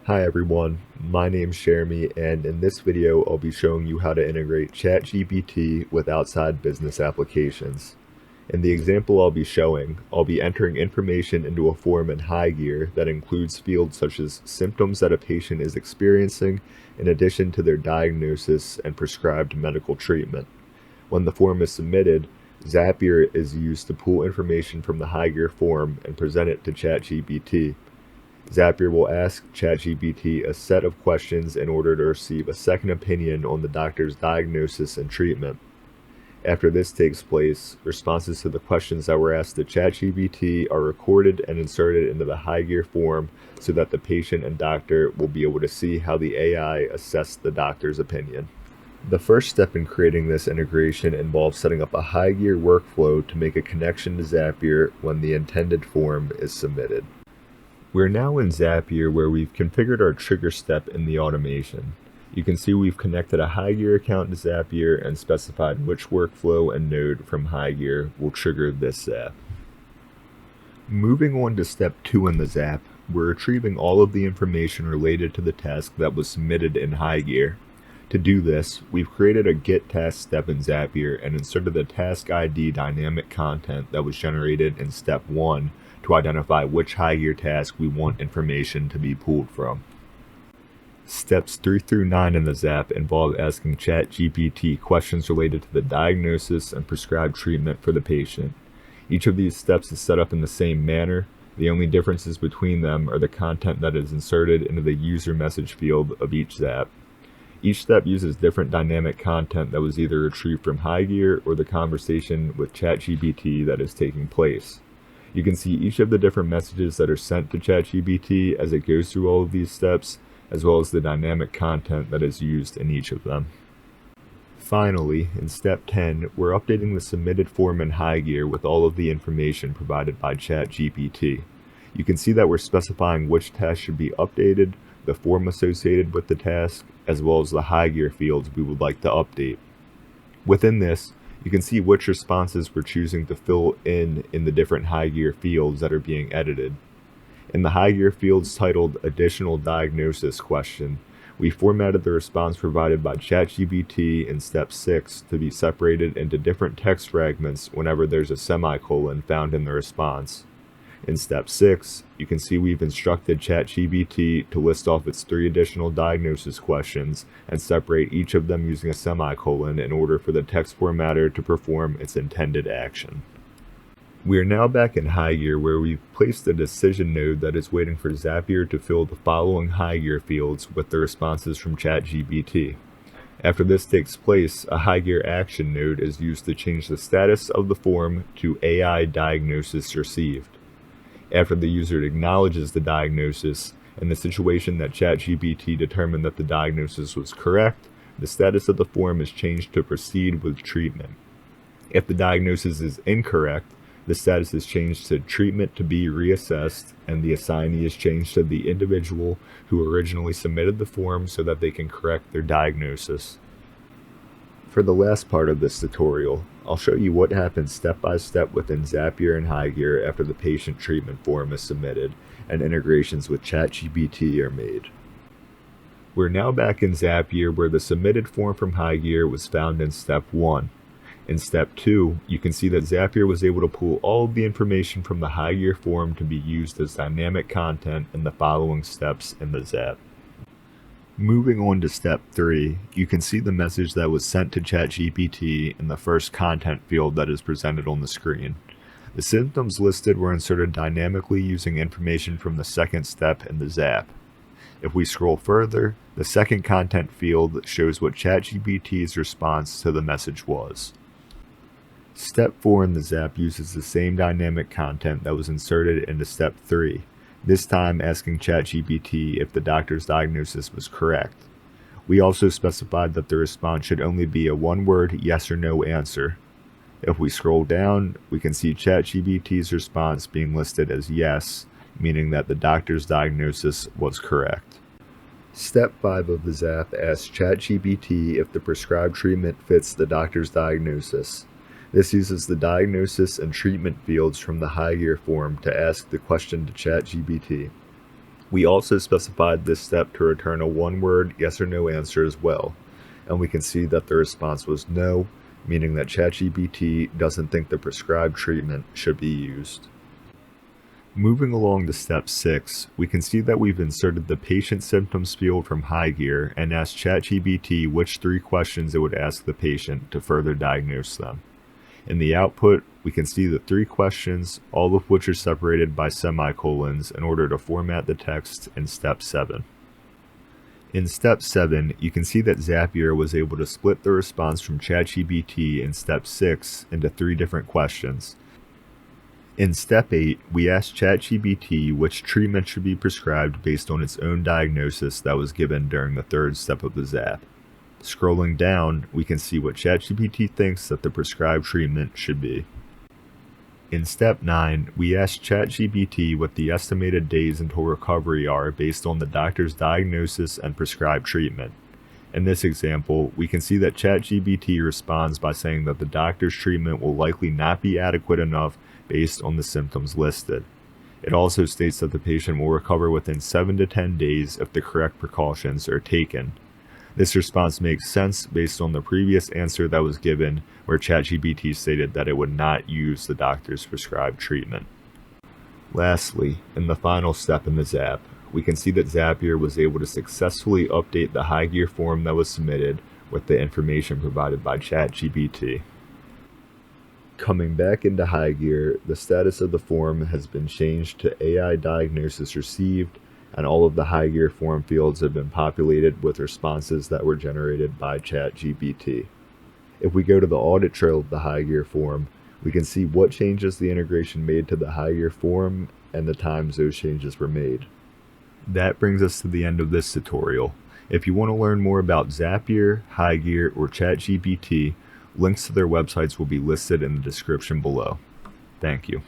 Hi everyone, my name's Jeremy, and in this video I'll be showing you how to integrate ChatGPT with outside business applications. In the example I'll be showing, I'll be entering information into a form in HighGear that includes fields such as symptoms that a patient is experiencing, in addition to their diagnosis and prescribed medical treatment. When the form is submitted, Zapier is used to pull information from the HighGear form and present it to ChatGPT. Zapier will ask ChatGPT a set of questions in order to receive a second opinion on the doctor's diagnosis and treatment. After this takes place, responses to the questions that were asked to ChatGPT are recorded and inserted into the HighGear form so that the patient and doctor will be able to see how the AI assessed the doctor's opinion. The first step in creating this integration involves setting up a HighGear workflow to make a connection to Zapier when the intended form is submitted. We're now in Zapier where we've configured our trigger step in the automation. You can see we've connected a HighGear account to Zapier and specified which workflow and node from HighGear will trigger this Zap. Moving on to step 2 in the Zap, we're retrieving all of the information related to the task that was submitted in HighGear. To do this, we've created a Get Task step in Zapier and inserted the Task ID dynamic content that was generated in step 1 to identify which HighGear task we want information to be pulled from. Steps 3 through 9 in the Zap involve asking ChatGPT questions related to the diagnosis and prescribed treatment for the patient. Each of these steps is set up in the same manner. The only differences between them are the content that is inserted into the user message field of each Zap. Each step uses different dynamic content that was either retrieved from HighGear or the conversation with ChatGPT that is taking place. You can see each of the different messages that are sent to ChatGPT as it goes through all of these steps, as well as the dynamic content that is used in each of them. Finally, in step 10, we're updating the submitted form in HighGear with all of the information provided by ChatGPT. You can see that we're specifying which task should be updated, the form associated with the task, as well as the HighGear fields we would like to update. Within this, you can see which responses we're choosing to fill in the different HighGear fields that are being edited. In the HighGear fields titled Additional Diagnosis question, we formatted the response provided by ChatGPT in step 6 to be separated into different text fragments whenever there's a semicolon found in the response. In step 6, you can see we've instructed ChatGPT to list off its 3 additional diagnosis questions and separate each of them using a semicolon in order for the text formatter to perform its intended action. We are now back in HighGear where we've placed a decision node that is waiting for Zapier to fill the following HighGear fields with the responses from ChatGPT. After this takes place, a HighGear action node is used to change the status of the form to AI diagnosis received. After the user acknowledges the diagnosis, in the situation that ChatGPT determined that the diagnosis was correct, the status of the form is changed to proceed with treatment. If the diagnosis is incorrect, the status is changed to treatment to be reassessed, and the assignee is changed to the individual who originally submitted the form so that they can correct their diagnosis. For the last part of this tutorial, I'll show you what happens step by step within Zapier and HighGear after the patient treatment form is submitted and integrations with ChatGPT are made. We're now back in Zapier where the submitted form from HighGear was found in step 1. In step 2, you can see that Zapier was able to pull all of the information from the HighGear form to be used as dynamic content in the following steps in the Zap. Moving on to step 3, you can see the message that was sent to ChatGPT in the first content field that is presented on the screen. The symptoms listed were inserted dynamically using information from the second step in the Zap. If we scroll further, the second content field shows what ChatGPT's response to the message was. Step 4 in the Zap uses the same dynamic content that was inserted into step 3. This time asking ChatGPT if the doctor's diagnosis was correct. We also specified that the response should only be a one-word yes or no answer. If we scroll down, we can see ChatGPT's response being listed as yes, meaning that the doctor's diagnosis was correct. Step 5 of the Zap asks ChatGPT if the prescribed treatment fits the doctor's diagnosis. This uses the diagnosis and treatment fields from the HighGear form to ask the question to ChatGPT. We also specified this step to return a one-word yes or no answer as well, and we can see that the response was no, meaning that ChatGPT doesn't think the prescribed treatment should be used. Moving along to step 6, we can see that we've inserted the patient symptoms field from HighGear and asked ChatGPT which 3 questions it would ask the patient to further diagnose them. In the output, we can see the 3 questions, all of which are separated by semicolons in order to format the text in step 7. In step 7, you can see that Zapier was able to split the response from ChatGPT in step 6 into 3 different questions. In step 8, we asked ChatGPT which treatment should be prescribed based on its own diagnosis that was given during the 3rd step of the Zap. Scrolling down, we can see what ChatGPT thinks that the prescribed treatment should be. In step 9, we asked ChatGPT what the estimated days until recovery are based on the doctor's diagnosis and prescribed treatment. In this example, we can see that ChatGPT responds by saying that the doctor's treatment will likely not be adequate enough based on the symptoms listed. It also states that the patient will recover within 7 to 10 days if the correct precautions are taken. This response makes sense based on the previous answer that was given, where ChatGPT stated that it would not use the doctor's prescribed treatment. Lastly, in the final step in the Zap, we can see that Zapier was able to successfully update the HighGear form that was submitted with the information provided by ChatGPT. Coming back into HighGear, the status of the form has been changed to AI diagnosis received, and all of the HighGear form fields have been populated with responses that were generated by ChatGPT. If we go to the audit trail of the HighGear form, we can see what changes the integration made to the HighGear form and the times those changes were made. That brings us to the end of this tutorial. If you want to learn more about Zapier, HighGear, or ChatGPT, links to their websites will be listed in the description below. Thank you.